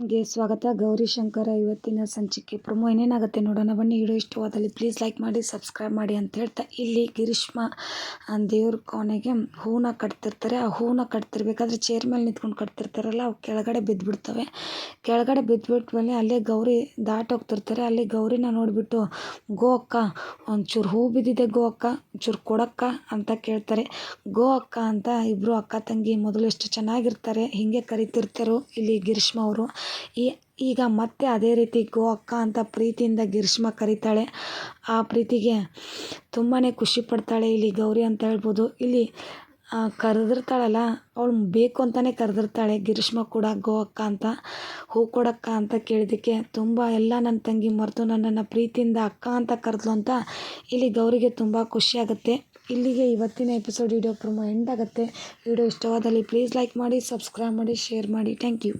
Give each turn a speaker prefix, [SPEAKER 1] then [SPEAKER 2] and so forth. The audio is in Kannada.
[SPEAKER 1] ಗೆ ಸ್ವಾಗತ. ಗೌರಿಶಂಕರ ಇವತ್ತಿನ ಸಂಚಿಕೆ ಪ್ರೊಮೋ ಏನೇನಾಗುತ್ತೆ ನೋಡೋಣ ಬನ್ನಿ. ವಿಡಿಯೋ ಇಷ್ಟವಾದಲ್ಲಿ ಪ್ಲೀಸ್ ಲೈಕ್ ಮಾಡಿ, ಸಬ್ಸ್ಕ್ರೈಬ್ ಮಾಡಿ ಅಂತ ಹೇಳ್ತಾ, ಇಲ್ಲಿ ಗಿರೀಶ್ಮ ದೇವ್ರ ಕೋಣೆಗೆ ಹೂನ ಕಟ್ತಿರ್ತಾರೆ. ಆ ಹೂನ ಕಟ್ತಿರ್ಬೇಕಾದ್ರೆ ಚೇರ್ ಮೇಲೆ ನಿಂತ್ಕೊಂಡು ಕಟ್ತಿರ್ತಾರಲ್ಲ, ಅವು ಕೆಳಗಡೆ ಬಿದ್ದುಬಿಡ್ತವೆ. ಕೆಳಗಡೆ ಬಿದ್ದುಬಿಟ್ಮೇಲೆ ಅಲ್ಲೇ ಗೌರಿ ದಾಟೋಗ್ತಿರ್ತಾರೆ. ಅಲ್ಲಿ ಗೌರಿನ ನೋಡಿಬಿಟ್ಟು, ಗೋ ಅಕ್ಕ, ಒಂಚೂರು ಹೂ ಬಿದ್ದಿದೆ, ಗೋ ಅಕ್ಕ ಒಂಚೂರು ಕೊಡಕ್ಕ ಅಂತ ಕೇಳ್ತಾರೆ. ಗೋ ಅಕ್ಕ ಅಂತ ಇಬ್ಬರು ಅಕ್ಕ ತಂಗಿ ಮೊದಲು ಎಷ್ಟು ಚೆನ್ನಾಗಿರ್ತಾರೆ, ಹೀಗೆ ಕರಿತಿರ್ತಾರೋ ಇಲ್ಲಿ ಗಿರೀಶ್ಮ ಅವರು. ಈಗ ಮತ್ತೆ ಅದೇ ರೀತಿ ಗೋ ಅಕ್ಕ ಅಂತ ಪ್ರೀತಿಯಿಂದ ಗಿರೀಶ್ಮ ಕರೀತಾಳೆ. ಆ ಪ್ರೀತಿಗೆ ತುಂಬಾ ಖುಷಿ ಪಡ್ತಾಳೆ ಇಲ್ಲಿ ಗೌರಿ ಅಂತ ಹೇಳ್ಬೋದು. ಇಲ್ಲಿ ಕರೆದಿರ್ತಾಳಲ್ಲ, ಅವಳು ಬೇಕು ಅಂತಲೇ ಕರೆದಿರ್ತಾಳೆ ಗಿರೀಶ್ಮ ಕೂಡ ಗೋ ಅಕ್ಕ ಅಂತ. ಹೂ ಕೊಡಕ್ಕ ಅಂತ ಕೇಳಿದ್ದಕ್ಕೆ ತುಂಬ ಎಲ್ಲ ನನ್ನ ತಂಗಿ ಮರೆತು ನನ್ನನ್ನು ಪ್ರೀತಿಯಿಂದ ಅಕ್ಕ ಅಂತ ಕರೆದ್ಲು ಅಂತ ಇಲ್ಲಿ ಗೌರಿಗೆ ತುಂಬ ಖುಷಿಯಾಗುತ್ತೆ. ಇಲ್ಲಿಗೆ ಇವತ್ತಿನ ಎಪಿಸೋಡ್ ವಿಡಿಯೋ ಪ್ರೊಮೋ ಎಂಡ್ ಆಗುತ್ತೆ. ವಿಡಿಯೋ ಇಷ್ಟವಾದಲ್ಲಿ ಪ್ಲೀಸ್ ಲೈಕ್ ಮಾಡಿ, ಸಬ್ಸ್ಕ್ರೈಬ್ ಮಾಡಿ, ಶೇರ್ ಮಾಡಿ. Thank you.